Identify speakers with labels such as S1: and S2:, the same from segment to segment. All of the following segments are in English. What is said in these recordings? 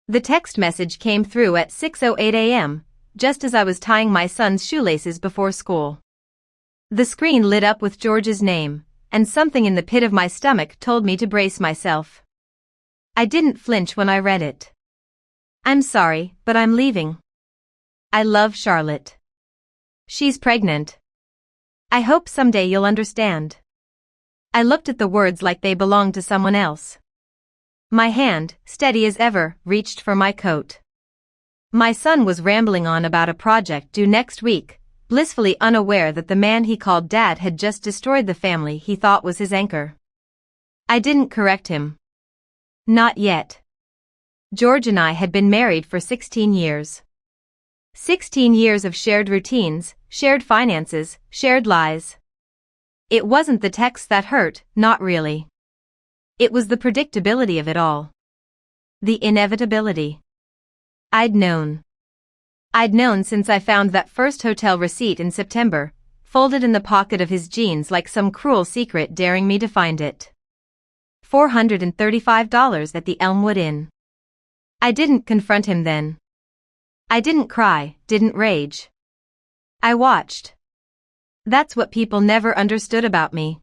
S1: The text message came through at 6:08 a.m., just as I was tying my son's shoelaces before school. The screen lit up with George's name, and something in the pit of my stomach told me to brace myself. I didn't flinch when I read it. "I'm sorry, but I'm leaving. I love Charlotte. She's pregnant. I hope someday you'll understand." I looked at the words like they belonged to someone else. My hand, steady as ever, reached for my coat. My son was rambling on about a project due next week, blissfully unaware that the man he called Dad had just destroyed the family he thought was his anchor. I didn't correct him. Not yet. George and I had been married for 16 years. 16 years of shared routines, shared finances, shared lies. It wasn't the text that hurt, not really. It was the predictability of it all. The inevitability. I'd known. I'd known since I found that first hotel receipt in September, folded in the pocket of his jeans like some cruel secret daring me to find it. $435 at the Elmwood Inn. I didn't confront him then. I didn't cry, didn't rage. I watched. That's what people never understood about me.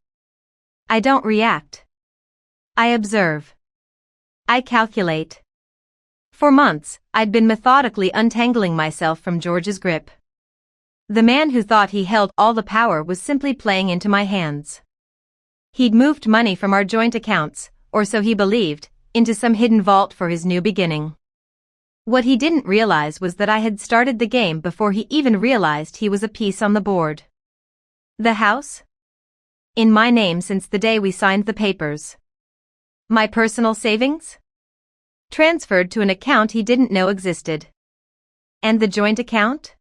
S1: I don't react. I observe. I calculate. For months, I'd been methodically untangling myself from George's grip. The man who thought he held all the power was simply playing into my hands. He'd moved money from our joint accounts, or so he believed, into some hidden vault for his new beginning. What he didn't realize was that I had started the game before he even realized he was a piece on the board. The house? In my name since the day we signed the papers. My personal savings? Transferred to an account he didn't know existed. And the joint account?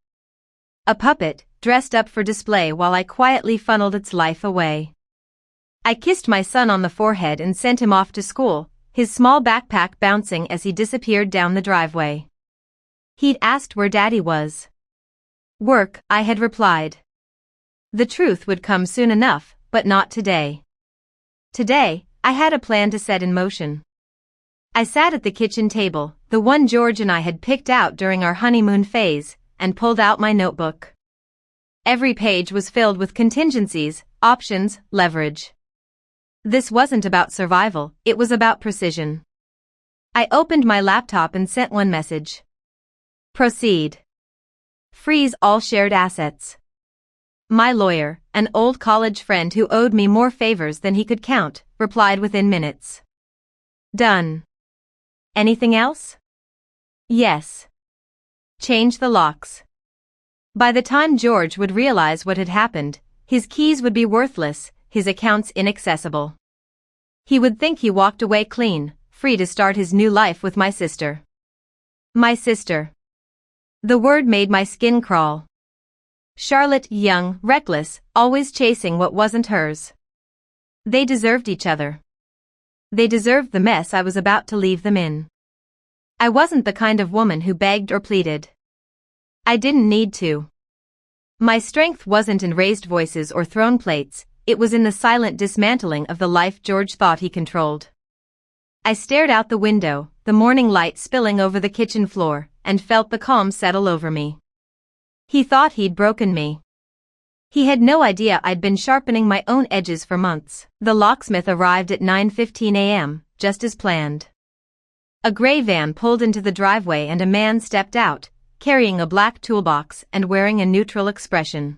S1: A puppet, dressed up for display while I quietly funneled its life away. I kissed my son on the forehead and sent him off to school, his small backpack bouncing as he disappeared down the driveway. He'd asked where Daddy was. "Work," I had replied. The truth would come soon enough, but not today. Today, I had a plan to set in motion. I sat at the kitchen table, the one George and I had picked out during our honeymoon phase, and pulled out my notebook. Every page was filled with contingencies, options, leverage. This wasn't about survival, it was about precision. I opened my laptop and sent one message. Proceed. Freeze all shared assets. My lawyer, an old college friend who owed me more favors than he could count, replied within minutes. Done. Anything else? Yes. Change the locks. By the time George would realize what had happened, his keys would be worthless, his accounts inaccessible. He would think he walked away clean, free to start his new life with my sister. My sister. The word made my skin crawl. Charlotte, young, reckless, always chasing what wasn't hers. They deserved each other. They deserved the mess I was about to leave them in. I wasn't the kind of woman who begged or pleaded. I didn't need to. My strength wasn't in raised voices or throne plates, it was in the silent dismantling of the life George thought he controlled. I stared out the window, the morning light spilling over the kitchen floor, and felt the calm settle over me. He thought he'd broken me. He had no idea I'd been sharpening my own edges for months. The locksmith arrived at 9:15 a.m., just as planned. A gray van pulled into the driveway and a man stepped out, carrying a black toolbox and wearing a neutral expression.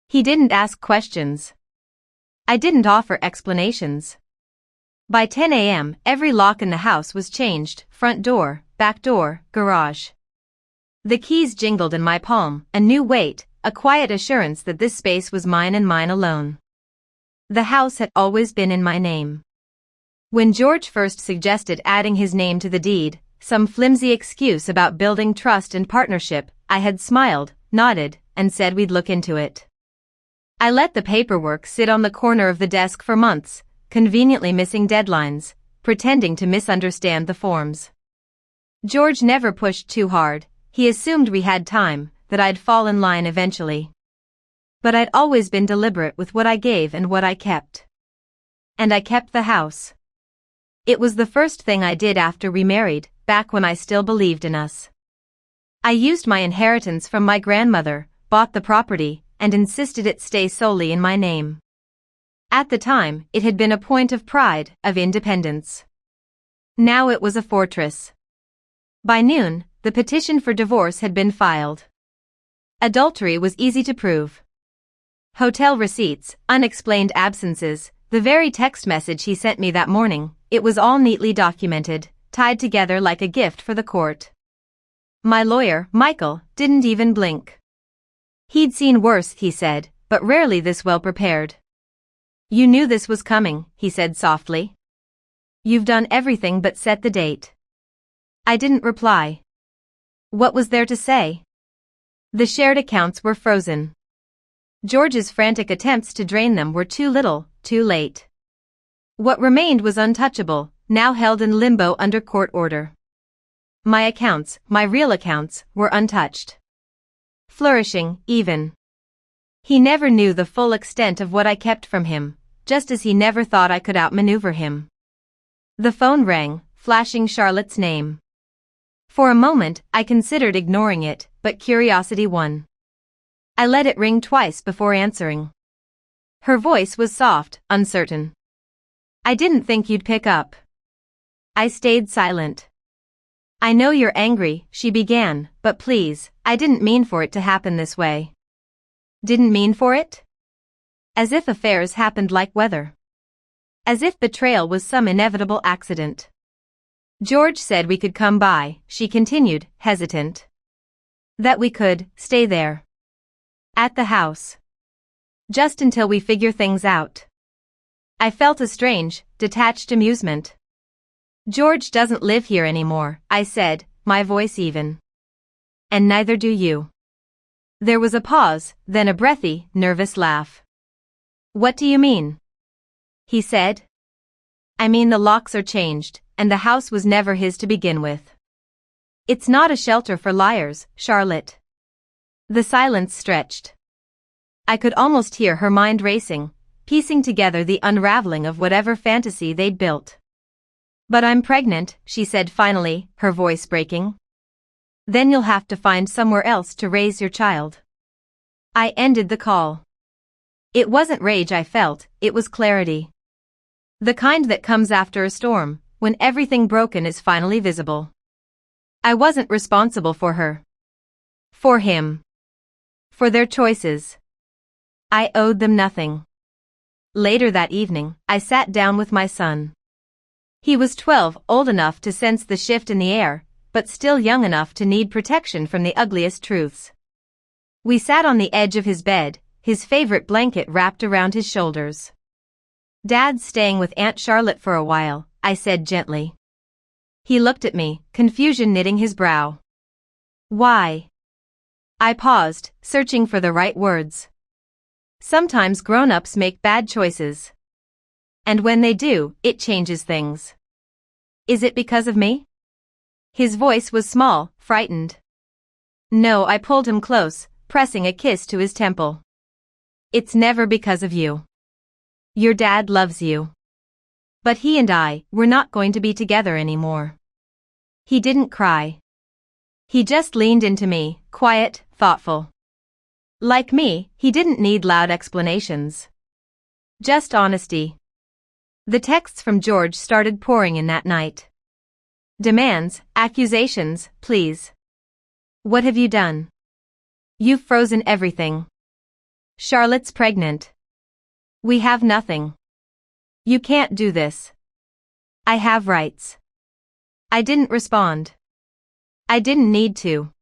S1: He didn't ask questions. I didn't offer explanations. By 10 a.m., every lock in the house was changed, front door, back door, garage. The keys jingled in my palm, a new weight, a quiet assurance that this space was mine and mine alone. The house had always been in my name. When George first suggested adding his name to the deed, some flimsy excuse about building trust and partnership, I had smiled, nodded, and said we'd look into it. I let the paperwork sit on the corner of the desk for months, conveniently missing deadlines, pretending to misunderstand the forms. George never pushed too hard, he assumed we had time, that I'd fall in line eventually. But I'd always been deliberate with what I gave and what I kept. And I kept the house. It was the first thing I did after we married, back when I still believed in us. I used my inheritance from my grandmother, bought the property, and insisted it stay solely in my name. At the time, it had been a point of pride, of independence. Now it was a fortress. By noon, the petition for divorce had been filed. Adultery was easy to prove. Hotel receipts, unexplained absences, the very text message he sent me that morning, it was all neatly documented, tied together like a gift for the court. My lawyer, Michael, didn't even blink. He'd seen worse, he said, but rarely this well prepared. You knew this was coming, he said softly. You've done everything but set the date. I didn't reply. What was there to say? The shared accounts were frozen. George's frantic attempts to drain them were too little, too late. What remained was untouchable, now held in limbo under court order. My accounts, my real accounts, were untouched. Flourishing, even. He never knew the full extent of what I kept from him, just as he never thought I could outmaneuver him. The phone rang, flashing Charlotte's name. For a moment, I considered ignoring it, but curiosity won. I let it ring twice before answering. Her voice was soft, uncertain. I didn't think you'd pick up. I stayed silent. I know you're angry, she began, but please, I didn't mean for it to happen this way. Didn't mean for it? As if affairs happened like weather. As if betrayal was some inevitable accident. George said we could come by, she continued, hesitant. That we could stay there. At the house. Just until we figure things out. I felt a strange, detached amusement. George doesn't live here anymore, I said, my voice even. And neither do you. There was a pause, then a breathy, nervous laugh. What do you mean? He said. I mean the locks are changed, and the house was never his to begin with. It's not a shelter for liars, Charlotte. The silence stretched. I could almost hear her mind racing, piecing together the unraveling of whatever fantasy they'd built. But I'm pregnant, she said finally, her voice breaking. Then you'll have to find somewhere else to raise your child. I ended the call. It wasn't rage I felt, it was clarity. The kind that comes after a storm, when everything broken is finally visible. I wasn't responsible for her. For him. For their choices. I owed them nothing. Later that evening, I sat down with my son. He was 12, old enough to sense the shift in the air, but still young enough to need protection from the ugliest truths. We sat on the edge of his bed, his favorite blanket wrapped around his shoulders. Dad's staying with Aunt Charlotte for a while, I said gently. He looked at me, confusion knitting his brow. Why? I paused, searching for the right words. Sometimes grown-ups make bad choices. And when they do, it changes things. Is it because of me? His voice was small, frightened. No, I pulled him close, pressing a kiss to his temple. It's never because of you. Your dad loves you. But he and I, we're not going to be together anymore. He didn't cry. He just leaned into me, quiet, thoughtful. Like me, he didn't need loud explanations. Just honesty. The texts from George started pouring in that night. Demands, accusations, pleas. What have you done? You've frozen everything. Charlotte's pregnant. We have nothing. You can't do this. I have rights. I didn't respond. I didn't need to.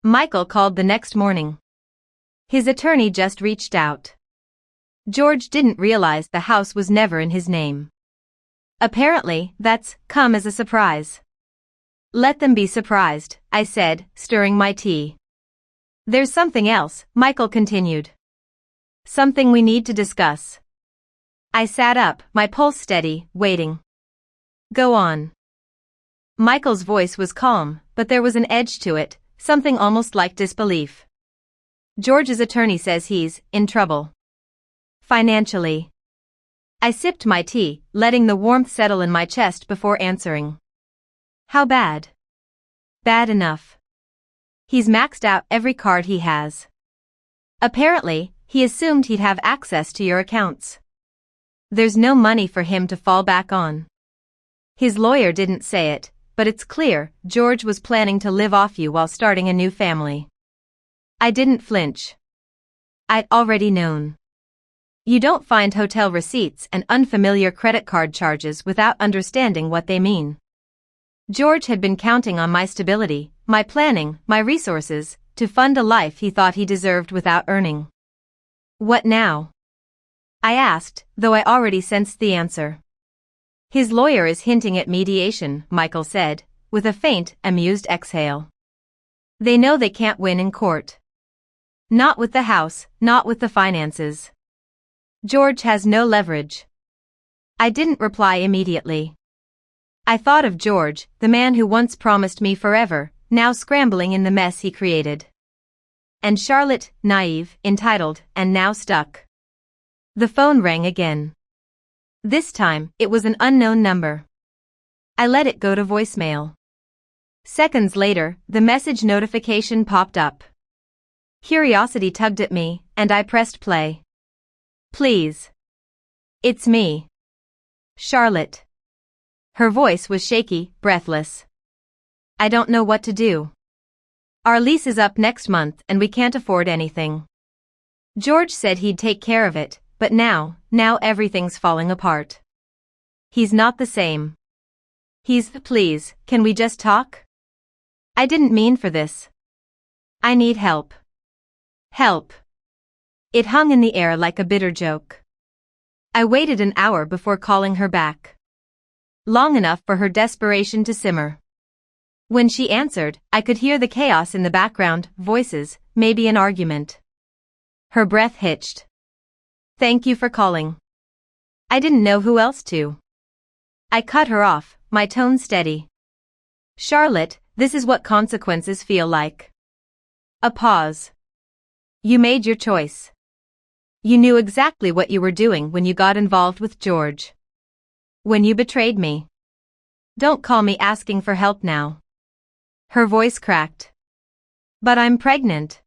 S1: Michael called the next morning. His attorney just reached out. George didn't realize the house was never in his name. Apparently, that's come as a surprise. Let them be surprised, I said, stirring my tea. There's something else, Michael continued. Something we need to discuss. I sat up, my pulse steady, waiting. Go on. Michael's voice was calm, but there was an edge to it, something almost like disbelief. George's attorney says he's in trouble. Financially. I sipped my tea, letting the warmth settle in my chest before answering. How bad? Bad enough. He's maxed out every card he has. Apparently, he assumed he'd have access to your accounts. There's no money for him to fall back on. His lawyer didn't say it, but it's clear George was planning to live off you while starting a new family. I didn't flinch. I'd already known. You don't find hotel receipts and unfamiliar credit card charges without understanding what they mean. George had been counting on my stability, my planning, my resources, to fund a life he thought he deserved without earning. What now? I asked, though I already sensed the answer. His lawyer is hinting at mediation, Michael said, with a faint, amused exhale. They know they can't win in court. Not with the house, not with the finances. George has no leverage. I didn't reply immediately. I thought of George, the man who once promised me forever, now scrambling in the mess he created. And Charlotte, naive, entitled, and now stuck. The phone rang again. This time, it was an unknown number. I let it go to voicemail. Seconds later, the message notification popped up. Curiosity tugged at me, and I pressed play. Please. It's me. Charlotte. Her voice was shaky, breathless. I don't know what to do. Our lease is up next month and we can't afford anything. George said he'd take care of it, but now everything's falling apart. He's not the same. Please, can we just talk? I didn't mean for this. I need help. Help. It hung in the air like a bitter joke. I waited an hour before calling her back. Long enough for her desperation to simmer. When she answered, I could hear the chaos in the background, voices, maybe an argument. Her breath hitched. Thank you for calling. I didn't know who else to. I cut her off, my tone steady. Charlotte, this is what consequences feel like. A pause. You made your choice. You knew exactly what you were doing when you got involved with George. When you betrayed me. Don't call me asking for help now. Her voice cracked. But I'm pregnant.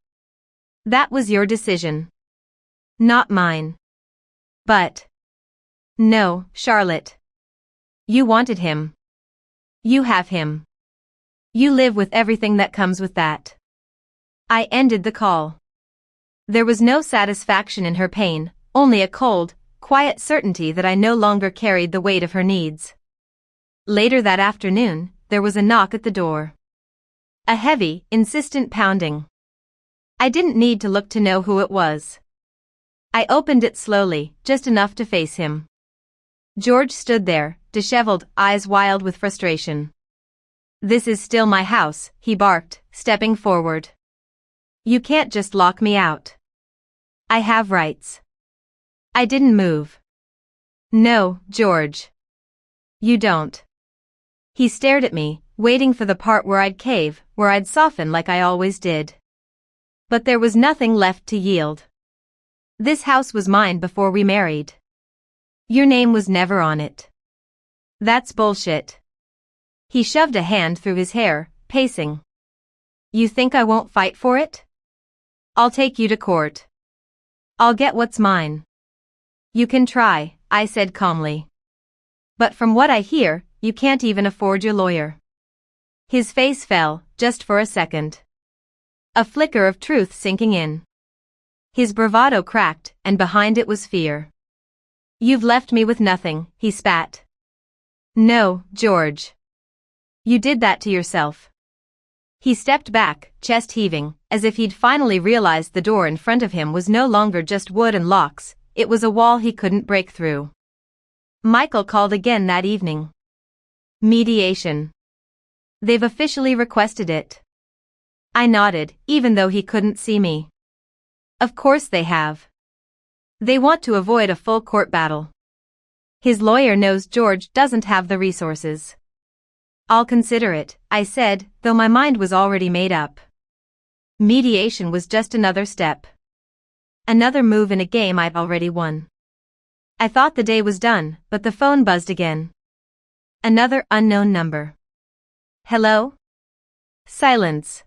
S1: That was your decision. Not mine. But. No, Charlotte. You wanted him. You have him. You live with everything that comes with that. I ended the call. There was no satisfaction in her pain, only a cold, quiet certainty that I no longer carried the weight of her needs. Later that afternoon, there was a knock at the door. A heavy, insistent pounding. I didn't need to look to know who it was. I opened it slowly, just enough to face him. George stood there, disheveled, eyes wild with frustration. This is still my house, he barked, stepping forward. You can't just lock me out. I have rights. I didn't move. No, George. You don't. He stared at me, waiting for the part where I'd cave, where I'd soften like I always did. But there was nothing left to yield. This house was mine before we married. Your name was never on it. That's bullshit. He shoved a hand through his hair, pacing. You think I won't fight for it? I'll take you to court. I'll get what's mine. You can try, I said calmly. But from what I hear, you can't even afford your lawyer. His face fell, just for a second. A flicker of truth sinking in. His bravado cracked, and behind it was fear. You've left me with nothing, he spat. No, George. You did that to yourself. He stepped back, chest heaving, as if he'd finally realized the door in front of him was no longer just wood and locks, it was a wall he couldn't break through. Michael called again that evening. Mediation. They've officially requested it. I nodded, even though he couldn't see me. Of course they have. They want to avoid a full court battle. His lawyer knows George doesn't have the resources. I'll consider it, I said, though my mind was already made up. Mediation was just another step. Another move in a game I'd already won. I thought the day was done, but the phone buzzed again. Another unknown number. Hello? Silence.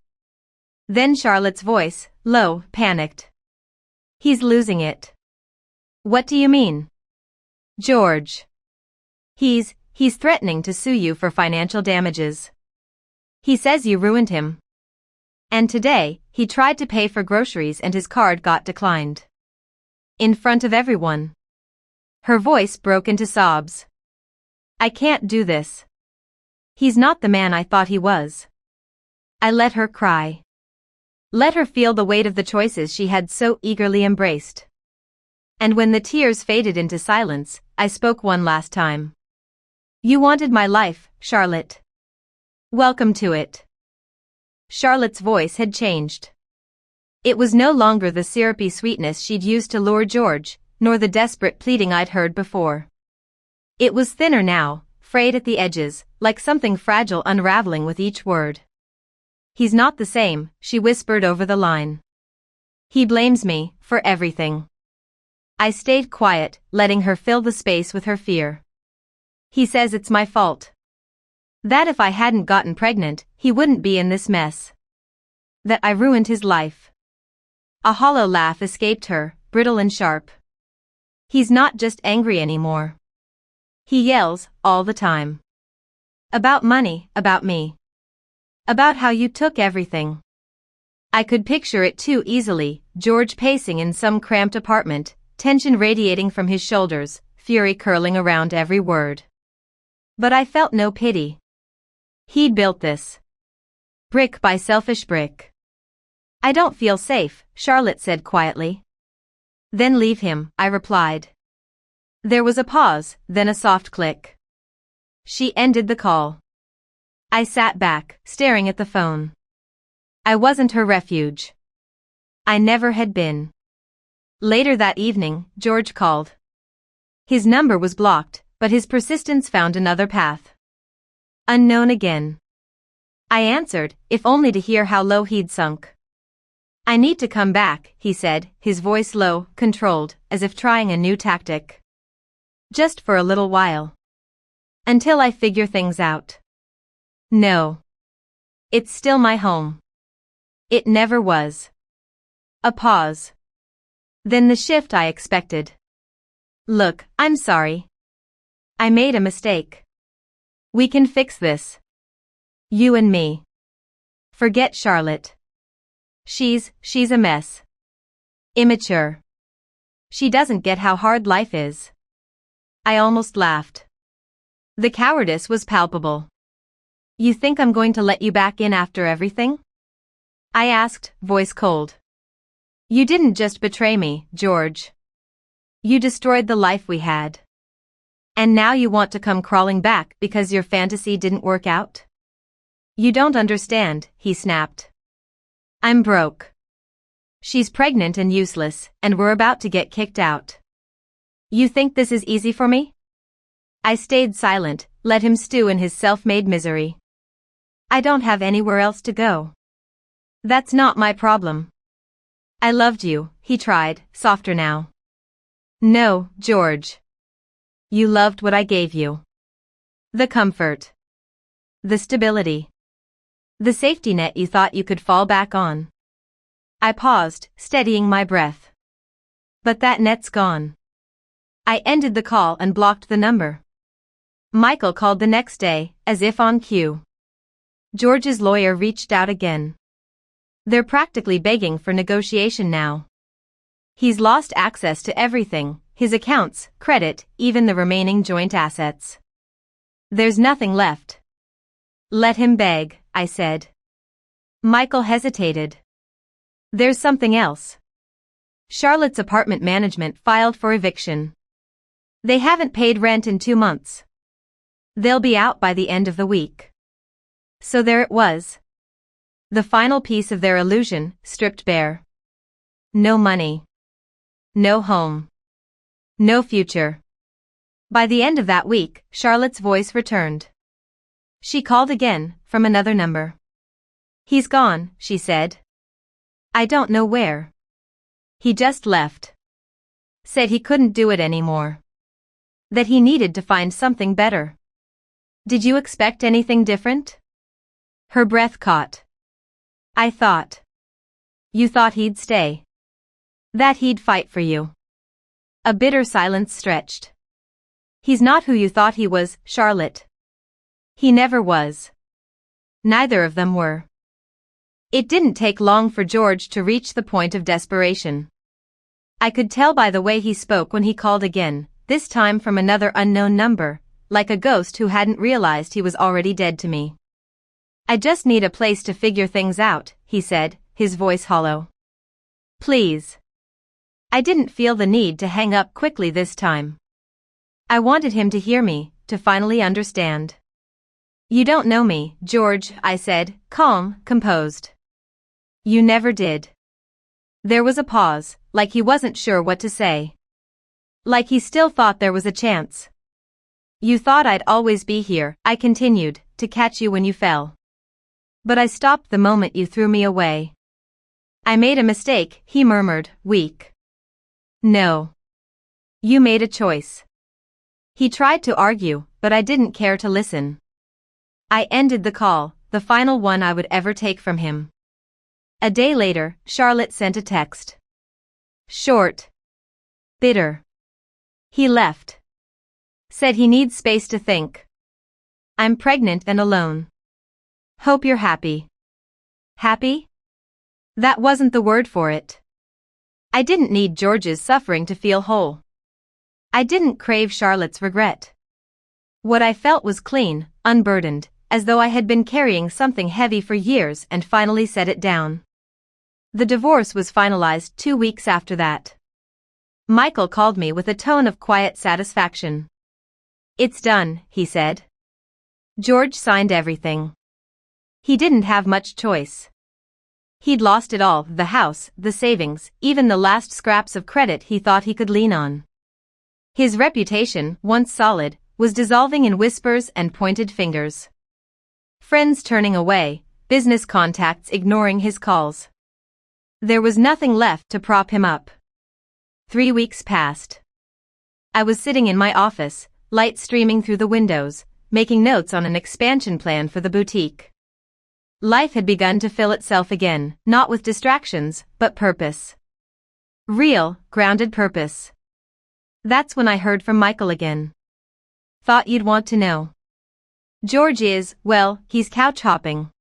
S1: Then Charlotte's voice, low, panicked. He's losing it. What do you mean? George. He's threatening to sue you for financial damages. He says you ruined him. And today, he tried to pay for groceries and his card got declined. In front of everyone. Her voice broke into sobs. I can't do this. He's not the man I thought he was. I let her cry. Let her feel the weight of the choices she had so eagerly embraced. And when the tears faded into silence, I spoke one last time. You wanted my life, Charlotte. Welcome to it. Charlotte's voice had changed. It was no longer the syrupy sweetness she'd used to lure George, nor the desperate pleading I'd heard before. It was thinner now, frayed at the edges, like something fragile unraveling with each word. He's not the same, she whispered over the line. He blames me for everything. I stayed quiet, letting her fill the space with her fear. He says it's my fault. That if I hadn't gotten pregnant, he wouldn't be in this mess. That I ruined his life. A hollow laugh escaped her, brittle and sharp. He's not just angry anymore. He yells, all the time. About money, about me. About how you took everything. I could picture it too easily, George pacing in some cramped apartment, tension radiating from his shoulders, fury curling around every word. But I felt no pity. He'd built this. Brick by selfish brick. I don't feel safe, Charlotte said quietly. Then leave him, I replied. There was a pause, then a soft click. She ended the call. I sat back, staring at the phone. I wasn't her refuge. I never had been. Later that evening, George called. His number was blocked, but his persistence found another path. Unknown again. I answered, if only to hear how low he'd sunk. I need to come back, he said, his voice low, controlled, as if trying a new tactic. Just for a little while. Until I figure things out. No. It's still my home. It never was. A pause. Then the shift I expected. Look, I'm sorry. I made a mistake. We can fix this. You and me. Forget Charlotte. She's a mess. Immature. She doesn't get how hard life is. I almost laughed. The cowardice was palpable. You think I'm going to let you back in after everything? I asked, voice cold. You didn't just betray me, George. You destroyed the life we had. And now you want to come crawling back because your fantasy didn't work out? You don't understand, he snapped. I'm broke. She's pregnant and useless, and we're about to get kicked out. You think this is easy for me? I stayed silent, let him stew in his self-made misery. I don't have anywhere else to go. That's not my problem. I loved you, he tried, softer now. No, George. You loved what I gave you. The comfort. The stability. The safety net you thought you could fall back on. I paused, steadying my breath. But that net's gone. I ended the call and blocked the number. Michael called the next day, as if on cue. George's lawyer reached out again. They're practically begging for negotiation now. He's lost access to everything, his accounts, credit, even the remaining joint assets. There's nothing left. Let him beg, I said. Michael hesitated. There's something else. Charlotte's apartment management filed for eviction. They haven't paid rent in 2 months. They'll be out by the end of the week. So there it was. The final piece of their illusion, stripped bare. No money. No home. No future. By the end of that week, Charlotte's voice returned. She called again, from another number. He's gone, she said. I don't know where. He just left. Said he couldn't do it anymore. That he needed to find something better. Did you expect anything different? Her breath caught. I thought. You thought he'd stay. That he'd fight for you. A bitter silence stretched. He's not who you thought he was, Charlotte. He never was. Neither of them were. It didn't take long for George to reach the point of desperation. I could tell by the way he spoke when he called again, this time from another unknown number, like a ghost who hadn't realized he was already dead to me. I just need a place to figure things out, he said, his voice hollow. Please. I didn't feel the need to hang up quickly this time. I wanted him to hear me, to finally understand. You don't know me, George, I said, calm, composed. You never did. There was a pause, like he wasn't sure what to say. Like he still thought there was a chance. You thought I'd always be here, I continued, to catch you when you fell. But I stopped the moment you threw me away. I made a mistake, he murmured, weak. No. You made a choice. He tried to argue, but I didn't care to listen. I ended the call, the final one I would ever take from him. A day later, Charlotte sent a text. Short. Bitter. He left. Said he needs space to think. I'm pregnant and alone. Hope you're happy. Happy? That wasn't the word for it. I didn't need George's suffering to feel whole. I didn't crave Charlotte's regret. What I felt was clean, unburdened, as though I had been carrying something heavy for years and finally set it down. The divorce was finalized 2 weeks after that. Michael called me with a tone of quiet satisfaction. It's done, he said. George signed everything. He didn't have much choice. He'd lost it all, the house, the savings, even the last scraps of credit he thought he could lean on. His reputation, once solid, was dissolving in whispers and pointed fingers. Friends turning away, business contacts ignoring his calls. There was nothing left to prop him up. 3 weeks passed. I was sitting in my office, light streaming through the windows, making notes on an expansion plan for the boutique. Life had begun to fill itself again, not with distractions, but purpose. Real, grounded purpose. That's when I heard from Michael again. Thought you'd want to know. George is, well, he's couch hopping.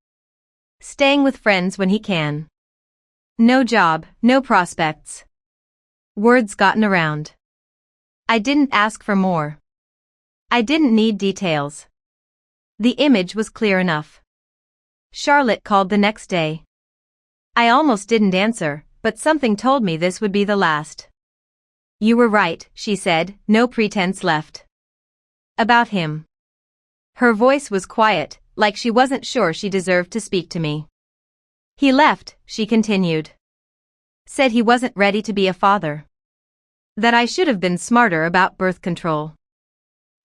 S1: Staying with friends when he can. No job, no prospects. Word's gotten around. I didn't ask for more. I didn't need details. The image was clear enough. Charlotte called the next day. I almost didn't answer, but something told me this would be the last. You were right, she said, no pretense left. About him. Her voice was quiet, like she wasn't sure she deserved to speak to me. He left, she continued. Said he wasn't ready to be a father. That I should have been smarter about birth control.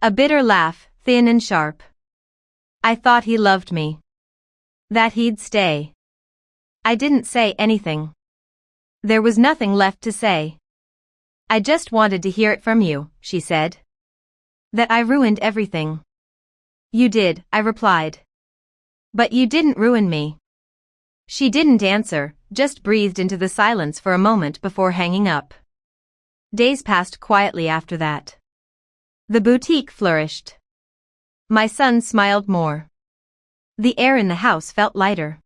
S1: A bitter laugh, thin and sharp. I thought he loved me. That he'd stay. I didn't say anything. There was nothing left to say. I just wanted to hear it from you, she said. That I ruined everything. You did, I replied. But you didn't ruin me. She didn't answer, just breathed into the silence for a moment before hanging up. Days passed quietly after that. The boutique flourished. My son smiled more. The air in the house felt lighter.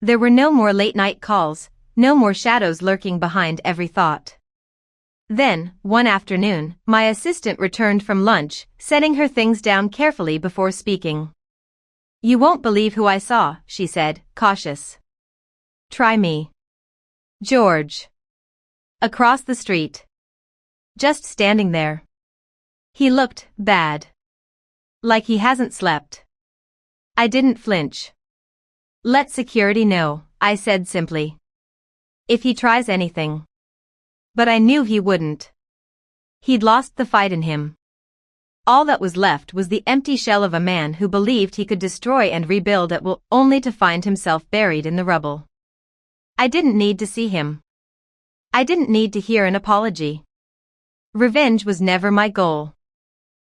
S1: There were no more late-night calls, no more shadows lurking behind every thought. Then, one afternoon, my assistant returned from lunch, setting her things down carefully before speaking. You won't believe who I saw, she said, cautious. Try me. George. Across the street. Just standing there. He looked bad. Like he hasn't slept. I didn't flinch. Let security know, I said simply. If he tries anything. But I knew he wouldn't. He'd lost the fight in him. All that was left was the empty shell of a man who believed he could destroy and rebuild at will, only to find himself buried in the rubble. I didn't need to see him. I didn't need to hear an apology. Revenge was never my goal.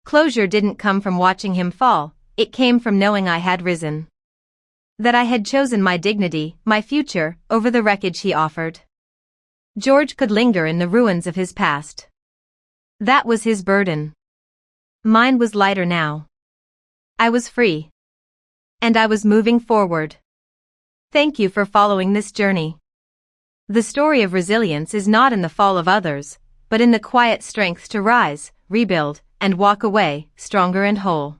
S1: Closure didn't come from watching him fall, it came from knowing I had risen. That I had chosen my dignity, my future, over the wreckage he offered. George could linger in the ruins of his past. That was his burden. Mine was lighter now. I was free. And I was moving forward. Thank you for following this journey. The story of resilience is not in the fall of others, but in the quiet strength to rise, rebuild, and walk away, stronger and whole.